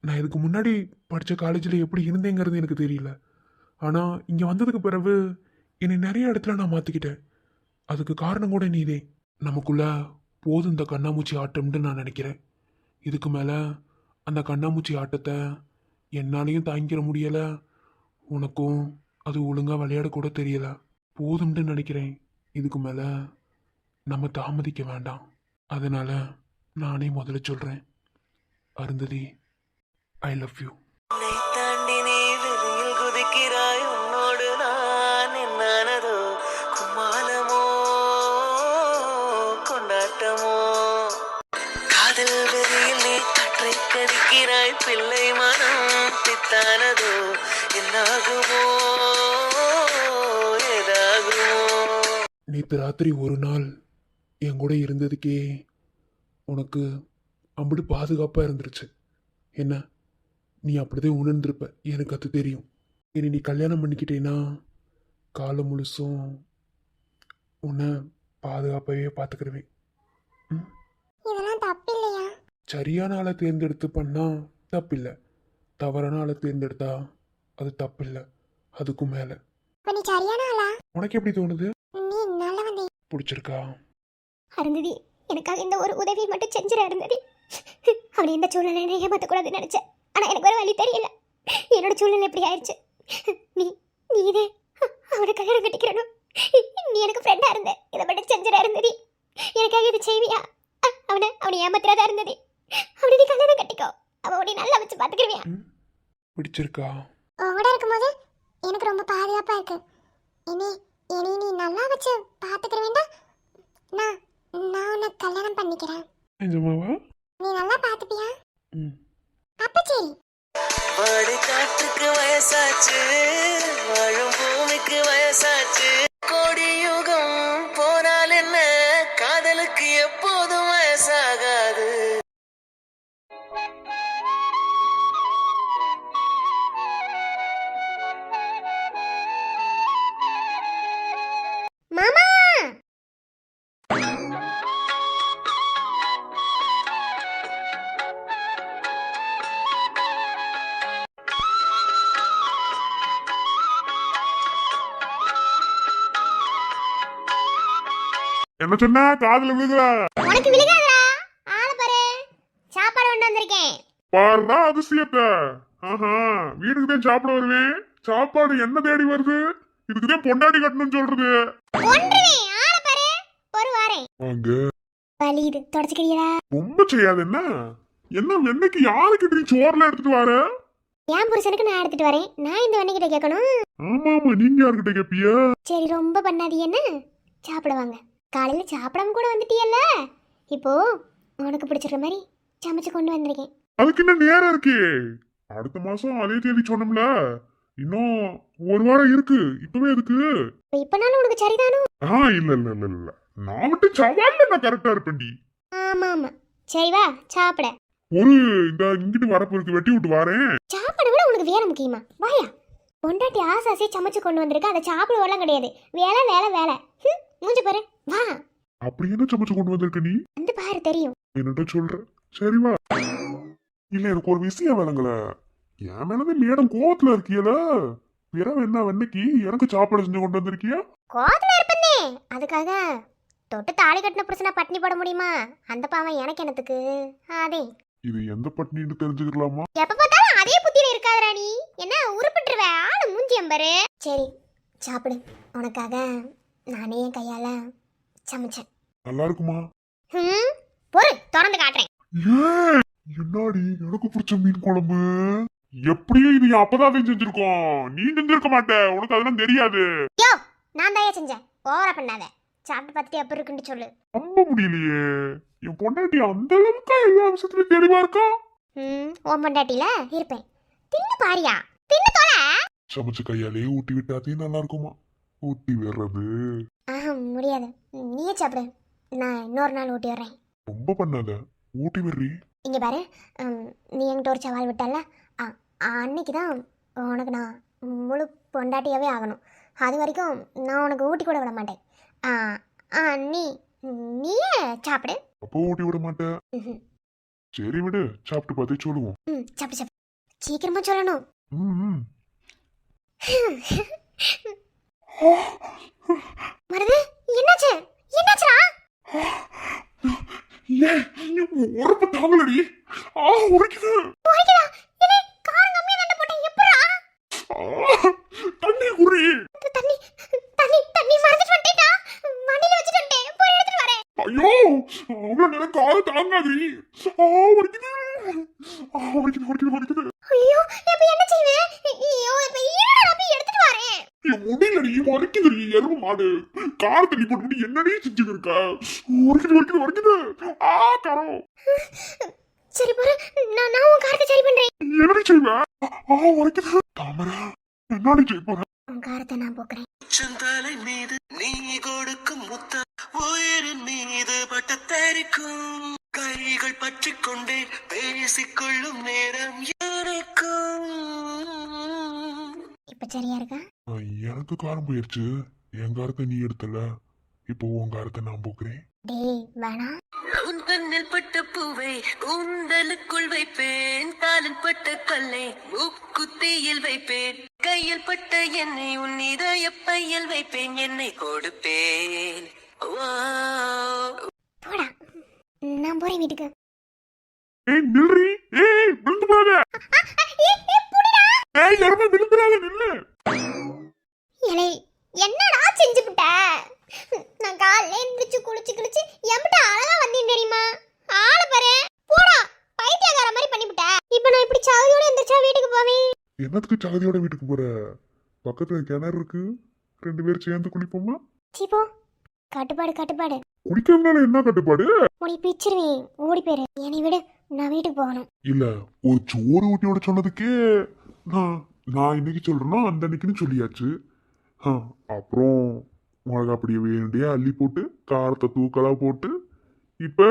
Speaker 5: நான் இதுக்கு முன்னாடி படித்த காலேஜில் எப்படி இருந்தேங்கிறது எனக்கு தெரியல. ஆனால் இங்கே வந்ததுக்கு பிறகு என்னை நிறைய இடத்துல நான் மாற்றிக்கிட்டேன். அதுக்கு காரணம் கூட நீதே. நமக்குள்ள போதும் இந்த கண்ணாமூச்சி ஆட்டம்னு நான் நினைக்கிறேன். இதுக்கு மேலே அந்த கண்ணாமூச்சி ஆட்டத்தை என்னாலையும் தாங்கிக்கிற முடியலை, உனக்கும் அது ஒழுங்காக விளையாட கூட தெரியல. போதும்னு நினைக்கிறேன். இதுக்கு மேலே நம்ம தாமதிக்க வேண்டாம். அதனால நானே முதல்ல சொல்கிறேன், அருந்ததி, ஐ லவ் யூ.
Speaker 1: உன்னை தாண்டி நீ வெளியில் குதிக்கிறாய் உன்னோடு நான் என்னானதோ கும்மாளமோ கொண்டாட்டமோ காதல் வெளியில் நீ கற்றை கடிக்கிறாய் பிள்ளை மனம் பித்தானதோ என்னாகுமோ ஏதாகுமோ
Speaker 5: நேற்று ராத்திரி ஒரு நாள் என் கூட இருந்ததுக்கே உனக்கு அம்புட்டு பாதுகாப்பாக இருந்துருச்சு. என்ன, நீ அப்படிதான் உணர்ந்திருப்ப, எனக்கு அது தெரியும். இனி நீ கல்யாணம் பண்ணிக்கிட்டேன்னா காலம் முழுசும் உன்னை பாதுகாப்பாகவே பார்த்துக்கிடுவேன்.
Speaker 2: இதெல்லாம் தப்பு இல்லையா?
Speaker 5: சரியான ஆளை தேர்ந்தெடுத்து பண்ணா தப்பில்லை, தவறான ஆளை தேர்ந்தெடுத்தா அது தப்பில்லை, அதுக்கும் மேலே.
Speaker 2: இப்ப நீ சரியான ஆளா?
Speaker 5: உனக்கு எப்படி தோணுது?
Speaker 2: நீ நல்லவன்.
Speaker 5: பிடிச்சிருக்கா?
Speaker 2: அருந்ததி, எனக்காக இந்த ஒரு உதவி மட்டும் செஞ்சிட அருந்ததி. அவனை எந்த சூழ்நிலையில ஏமாத்தக்கூடாதுன்னு நினைச்சேன். ஆனா எனக்கு ஒரு வழி தெரியல. என்னோட சூழ்நிலை எப்படி ஆயிடுச்சு. நீதே அவனை கல்யாணம் கட்டிக்கிறனும். நீ எனக்கு ஃப்ரெண்டா இருந்த, இதை மட்டும் செஞ்சிட அருந்ததி. எனக்காக இது செய்வியா? அவனை ஏமாத்துறதா இருந்ததி. அவனை நீ கல்யாணம் கட்டிக்கோ. அவன் உன்னை நல்லா வச்சு பாத்துக்கிறியா?
Speaker 5: பிடிச்சிருக்கா?
Speaker 2: உங்களோட இருக்கும்போது எனக்கு ரொம்ப பாதுகாப்பா இருக்கு. இனி நீ நல்லா வச்சு பாத்துக்கிற வேண்டாம். நான் உன்னை கல்யாணம் பண்ணிக்கிறேன்.
Speaker 5: நிஜமாவா?
Speaker 2: நீ நல்லா பாத்துப்பியா?
Speaker 5: ம்.
Speaker 2: அப்ப சரி.
Speaker 1: வாடு காற்றுக்கு வயசாச்சு வாழும் பூமிக்கு வயசாச்சு கோடி யுகம் போனால் என்ன காதலுக்கு எப்போதும் வயசாகாது.
Speaker 2: மாமா,
Speaker 3: என்ன சொன்னா காதுல விழுகுற?
Speaker 2: உனக்கு விழுகாதடா. ஆள பாரு, சாப்பாடு கொண்டு வந்திருக்கேன்.
Speaker 3: பாருடா அதிசயத்தை. ஆஹா, வீட்டுக்கு தான் சாப்பிட வருவேன், சாப்பாடு என்ன தேடி வருது? இதுக்குதான் பொண்டாட்டி கட்டணும்னு சொல்றது.
Speaker 2: கொன்றுவேன். ஆள பாரு, ஒரு வாரேன்.
Speaker 3: வாங்க.
Speaker 2: வலி இது தொடச்சுக்கிறியடா?
Speaker 3: ரொம்ப செய்யாது. என்ன வெண்ணைக்கு யாருக்கிட்ட நீ சோறுல எடுத்துட்டு வர?
Speaker 2: என் புருஷனுக்கு நான் எடுத்துட்டு வரேன். நான் இந்த வண்ணிக்கிட்ட கேட்கணும்.
Speaker 3: ஆமா ஆமா, நீங்க யாருக்கிட்ட கேப்பிய?
Speaker 2: சரி, ரொம்ப பண்ணாதீ. என்ன சாப்பிடுவாங்க. காலையில சாப்பிடாம கூட வந்துட்டியல்ல, இப்போ உனக்கு பிடிச்சிருக்க மாதிரி சமைச்சு கொண்டு வந்திருக்கேன்.
Speaker 3: அதுக்கு என்ன நேரம் இருக்கு? அடுத்த மாசம் அதே தேதி சொன்னோம்ல, இன்னும் ஒரு வாரம் இருக்கு. இப்பவே எதுக்கு?
Speaker 2: இப்பனாலும் உனக்கு சரிதானோ?
Speaker 3: இல்ல இல்ல இல்ல இல்ல, நான் மட்டும் சவால்ல நான் கரெக்டா இருப்பேன்டி.
Speaker 2: ஆமா ஆமா, சரி வா சாப்பிட.
Speaker 3: ஒரு இந்த இங்கிட்டு வரப்பு இருக்கு, வெட்டி விட்டு வரேன்.
Speaker 2: சாப்பாடு விட உனக்கு வேலை முக்கியமா? வாயா. பொண்டாட்டி ஆசாசியை சமைச்சு கொண்டு வந்திருக்க, அதை சாப்பிடுவெல்லாம் கிடையாது. வேலை வேலை வேலை. மூஞ்சி பாரு, வா.
Speaker 3: அப்படி என்ன சமைச்சு கொண்டு வந்திருக்க நீ?
Speaker 2: வந்து பாரு, தெரியும்.
Speaker 3: என்னட்ட சொல்ற? சரி வா. இல்ல, எனக்கு ஒரு விஷயம் விளங்கல. என் மேலதான் மேடம் கோவத்துல இருக்கியல, பிறகு என்ன வெண்ணைக்கு எனக்கு சாப்பாடு செஞ்சு கொண்டு வந்திருக்கியா?
Speaker 2: கோவத்துல இருப்பேனே, அதுக்காக தொட்டு தாலி கட்டின புருஷனா பட்டினி போட முடியுமா? அந்த பாவம் எனக்கு என்னத்துக்கு? அதே
Speaker 3: இது எந்த பட்னின்னு தெரிஞ்சுக்கலாமா?
Speaker 2: எப்ப பார்த்தாலும் அதே புத்தியில இருக்காதடா நீ. என்ன உருப்பிட்டுருவ? ஆளு மூஞ்சி அம்பரு. சரி சாப்பிடு, உனக்காக நானே என் கையால சமைச்சேன்.
Speaker 3: நல்லா இருக்குமா?
Speaker 2: பொறு, திறந்து காட்டுறேன்.
Speaker 3: என்னாடி எனக்கு பிடிச்ச மீன் குழம்பு? எப்படியும் இது அப்பதான் செஞ்சிருக்கோம், நீ செஞ்சிருக்க மாட்ட, உனக்கு அதெல்லாம் தெரியாது.
Speaker 2: யோ, நான் தான் செஞ்சேன், ஓவரா பண்ணாத. சாப்பிட்டு பார்த்துட்டு எப்படி இருக்குன்னு சொல்லு.
Speaker 3: நம்ப முடியலையே, என் பொண்டாட்டி அந்த அளவுக்கு எல்லா விஷயத்துலயும் தெளிவா இருக்கா.
Speaker 2: உன் பொண்டாட்டில இருப்பேன். தின்னு பாரியா, தின்னு தொலை.
Speaker 3: சமைச்ச கையாலே ஊட்டி விட்டாதே நல்லா இருக்குமா? ஊட்டி வர்றது
Speaker 2: முடியாது, நீயே சாப்பிடு. நான் இன்னொரு நாள் ஊட்டி வர்றேன்.
Speaker 3: ரொம்ப பண்ணாத, ஊட்டி வர்றி.
Speaker 2: இங்க பாரு, நீ என்கிட்ட ஒரு சவால் விட்டல, அன்னைக்கு தான் உனக்கு நான் முழு பொண்டாட்டியாவே ஆகணும். அது வரைக்கும் நான் உனக்கு ஊட்டி கூட விட மாட்டேன். நீயே சாப்பிடு.
Speaker 3: அப்போ ஊட்டி விட மாட்டேன். சரி விடு, சாப்பிட்டு பார்த்து சொல்லுவோம்.
Speaker 2: சாப்பிடு சாப்பிடு. சீக்கிரமா சொல்லணும்.
Speaker 3: ம்.
Speaker 2: மருது, என்னாச்சு? என்னாச்சுடா?
Speaker 3: ஏன் உரப்பு தாங்கலடி. உரைக்குது.
Speaker 2: உரைக்குதா? இல்லை, காரம் கம்மியா தாண்ட போட்டேன். எப்படிடா?
Speaker 3: தண்ணி குடி.
Speaker 2: தண்ணி தண்ணி தண்ணி மறந்துட்டு வந்துட்டேன்டா. வண்டியில வச்சுட்டு வந்துட்டேன். போய் எடுத்துட்டு வரேன்.
Speaker 3: ஐயோ அவ்வளவு நேரம் காது தாங்காதடி. உரைக்குது. உரைக்குது.
Speaker 2: ஐயோ, இப்ப என்ன செய்வேன்? ஐயோ, இப்ப இருடா, போய் எடுத்துட்டு வரேன்.
Speaker 3: முடியலடி, உரைக்குதுடி. எருவு மாடு கார தண்ணி போட்டு என்னடி செஞ்சுட்டு இருக்கா? உரைக்குது. காரம்.
Speaker 2: சரி பாரு, நான் உன் காரத்தை சரி பண்றேன்.
Speaker 3: என்னடி செய்வ? உரைக்குது. தாமரை என்னடி செய்ய போற?
Speaker 2: உன் காரத்தை நான் போக்குறேன்.
Speaker 1: செந்தலை மீது நீ கொடுக்கும் முத்தம் உயிரின் மீது பட்ட தெரிக்கும் கைகள் பற்றி கொண்டே பேசிக்கொள்ளும் நேரம் எனக்கும்.
Speaker 2: இப்ப சரியா இருக்கா?
Speaker 3: எனக்கு காரம் போயிருச்சு. என் காரத்தை நீ எடுத்தல, இப்போ உன் காரத்தை நான் போக்குறேன்.
Speaker 2: டேய் வேணா.
Speaker 1: உன் கண்ணில் பட்ட பூவை உந்தலுக்குள் வைப்பேன், காலில் பட்ட கல்லை மூக்குத்தியில் வைப்பேன், கையில் பட்ட எண்ணெய் உன் இதய பையில் வைப்பேன், என்னை கொடுப்பேன்.
Speaker 2: போடா, நான் போறேன் வீட்டுக்கு.
Speaker 3: ஏய் நில்றி. ஏய் விழுந்து போகாத. ஏய் யாருமே விழுந்துறாத, நில்லு.
Speaker 2: இலை, என்னடா செஞ்சுக்கிட்ட? நான் காலையில எந்திரிச்சு குளிச்சு எம்பிட்ட அழகா வந்தேன் தெரியுமா? ஆள பாரு. போடா, பைத்தியக்கார மாதிரி பண்ணிவிட்ட. இப்ப நான் இப்படி சாதியோட எந்திரிச்சா வீட்டுக்கு போவேன்.
Speaker 3: என்னத்துக்கு சாதியோட வீட்டுக்கு போற? பக்கத்துல கிணறு இருக்கு, 2 பேரும் சேர்ந்து குளிப்போமா?
Speaker 2: சீப்போ, கட்டுப்பாடு.
Speaker 3: குளிக்கிறதுனால என்ன கட்டுப்பாடு?
Speaker 2: உனி பிச்சிருவேன், ஓடி போயிரு. என்னை விடு, நான் வீட்டுக்கு போகணும்.
Speaker 3: இல்ல, ஒரு சோறு ஊட்டியோட சொன்னதுக்கே நான் இன்னைக்கு சொல்றேன்னா அந்த அன்னைக்குன்னு சொல்லியாச்சு. அப்புறம் மிளகா அப்படியே வேண்டிய அள்ளி போட்டு காரத்தை தூக்கலா போட்டு இப்ப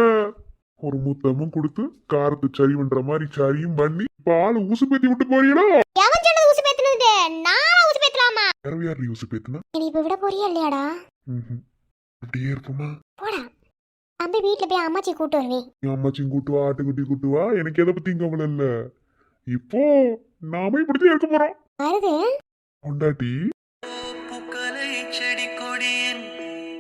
Speaker 3: ஒரு முத்தமும் கொடுத்து காரத்தை சரி பண்ற மாதிரி சரியும் பண்ணி பால் ஊசு பேத்தி விட்டு போறீங்களா?
Speaker 2: எவன் சொன்னது ஊசி பேத்துனது? நான் ஊசி பேத்தலாமா?
Speaker 3: யார் ஊசு பேத்துனா?
Speaker 2: நீ இப்ப விட போறியா இல்லையாடா?
Speaker 3: அப்படியே இருப்போமா?
Speaker 2: போடா, தம்பி வீட்டுல போய் அம்மாச்சி கூட்டு வருவேன்.
Speaker 3: என் அம்மாச்சியும் கூட்டுவா, ஆட்டுக்குட்டி கூட்டுவா, எனக்கு எதை பத்தியும் கவலை இல்ல. இப்போ நாம இப்படித்தான் இருக்க போறோம்.
Speaker 2: வருது
Speaker 3: கொண்டாட்டி
Speaker 1: பூக்களை செடி கொடியின்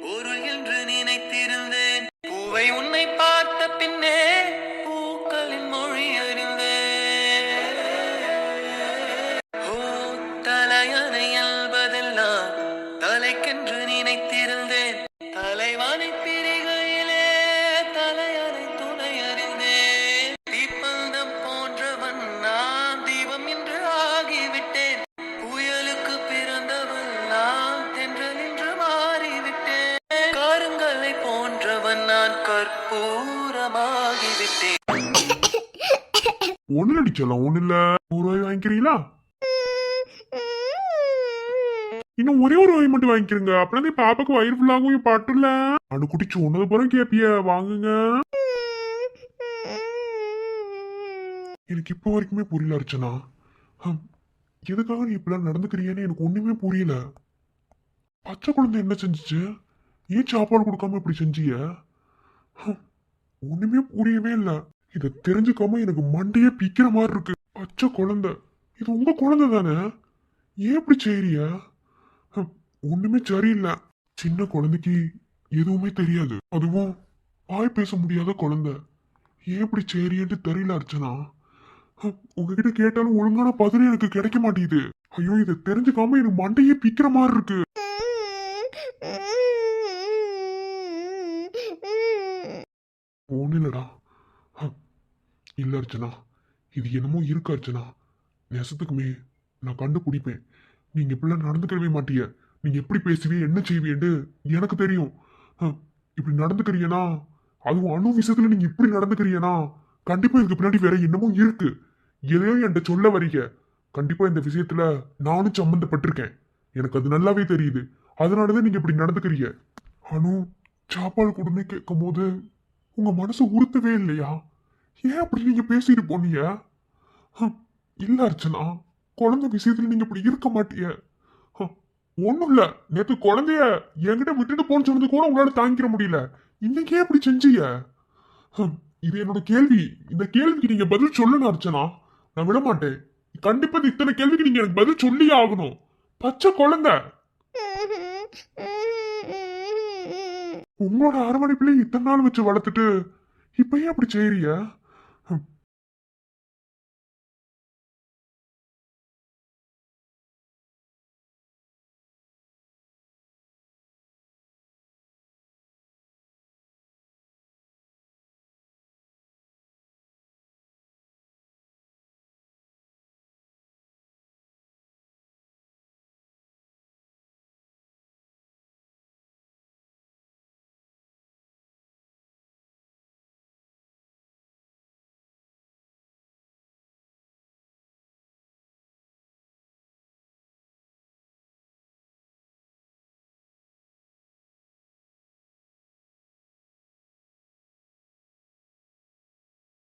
Speaker 1: பொருள் என்று நினைத்திருந்தேன், பூவை உன்னை பார்த்த பின்னே பூக்களின் மொழி அறிந்தேன். ஓ தலையணை என்பதெல்லாம் தலைக்கென்று நினைத்திருந்தேன், தலைவானை பிரிகையிலே தலையணை துணை அறிந்தேன். தீப்பந்தம் போன்றவன் நான் தீபம் என்று ஆகிவிட்டேன், புயலுக்கு பிறந்தவன் நான் தென்றல் என்று மாறிவிட்டேன், கருங்கல்லை போன்றவன் நான் கற்பூரமாகிவிட்டேன்.
Speaker 3: ஒண்ணு அடிச்சலாம், ஒண்ணு இல்ல. 100 ரூபாய் வாங்கிக்கிறீங்களா? இன்னும் ஒரே ஒரு வாய் மட்டும் வாங்கிக்கிறீங்க. அப்புறம் பாப்பாக்கு வயிறு ஃபுல்லாகும். பாட்டுல அனு குடிச்சு ஒன்னது போற கேப்பிய வாங்குங்க. எனக்கு இப்போ வரைக்குமே புரியல அர்ச்சனா. எதுக்காக நீ இப்பெல்லாம் நடந்துக்கிறியன்னு எனக்கு ஒண்ணுமே புரியல. பச்சை குழந்தை என்ன செஞ்சுச்சு? ஏன் சாப்பாடு கொடுக்காம இப்படி செஞ்சிய? ஒண்ணுமே புரியவே இல்ல. இத தெரிஞ்சுக்காம எனக்கு மண்டையே பிக்கிற மாதிரி இருக்கு. பச்சை குழந்தை, இது உங்க குழந்தை தானே? ஏன் இப்படி செய்றிய? ஒண்ணுமே சரியில்லை. சின்ன குழந்தைக்கு எதுவுமே தெரியாது, அதுவும் வாய் பேச முடியாத குழந்தை. ஏன் இப்படி செய்றியன்ட்டு தெரியல அர்ச்சனா. உங்ககிட்ட கேட்டாலும் ஒழுங்கான பதிலே எனக்கு கிடைக்க மாட்டேங்குது. ஐயோ, இதை தெரிஞ்சுக்காம எனக்கு மண்டையே பிக்கிற மாதிரி இருக்கு. ஒண்ணு இல்லடா. இல்ல அர்ச்சனா, இது என்னமோ இருக்கு அர்ச்சனா. நெசத்துக்குமே நான் கண்டுபிடிப்பேன். நீங்க இப்படிலாம் நடந்துக்கவே மாட்டீங்க. நீங்க எப்படி பேசுவீ, என்ன செய்வீன்னு எனக்கு தெரியும். இப்படி நடந்துக்கிறீங்கன்னா, அதுவும் அணு விஷயத்துல நீங்க இப்படி நடந்துக்கிறீங்கன்னா கண்டிப்பா இதுக்கு பின்னாடி வேற என்னமோ இருக்கு. எதையோ என்கிட்ட சொல்ல வரீங்க. கண்டிப்பா இந்த விஷயத்துல நானும் சம்பந்தப்பட்டிருக்கேன். எனக்கு அது நல்லாவே தெரியுது. அதனாலதான் நீங்க இப்படி நடந்துக்கிறீங்க. அனு சாப்பாடு கொடுன்னு கேட்கும் போது உங்க மனசு உறுத்தவே இல்லையா? ஏன் அப்படி நீங்க பேசிட்டு போனீங்க? இல்ல அர்ச்சனா, குழந்தை விஷயத்துல நீங்க இப்படி இருக்க மாட்டீங்க. ஒண்ணும் இல்ல, நேத்து குழந்தைய என்கிட்ட விட்டுட்டு போன்னு சொன்னது கூட உங்களால தாங்கிக்க முடியல. இன்னைக்கே இப்படி செஞ்சீங்க. இது என்னோட கேள்வி. இந்த கேள்விக்கு நீங்க பதில் சொல்லணும் அர்ச்சனா. நான் விட மாட்டேன். கண்டிப்பா இந்த இத்தனை கேள்விக்கு நீங்க எனக்கு பதில் சொல்லியே ஆகணும். பச்சை குழந்தை. உங்களோட அரவணைப்புல இத்தனை நாள் வச்சு வளர்த்துட்டு இப்ப ஏன் அப்படி செய்யறிய?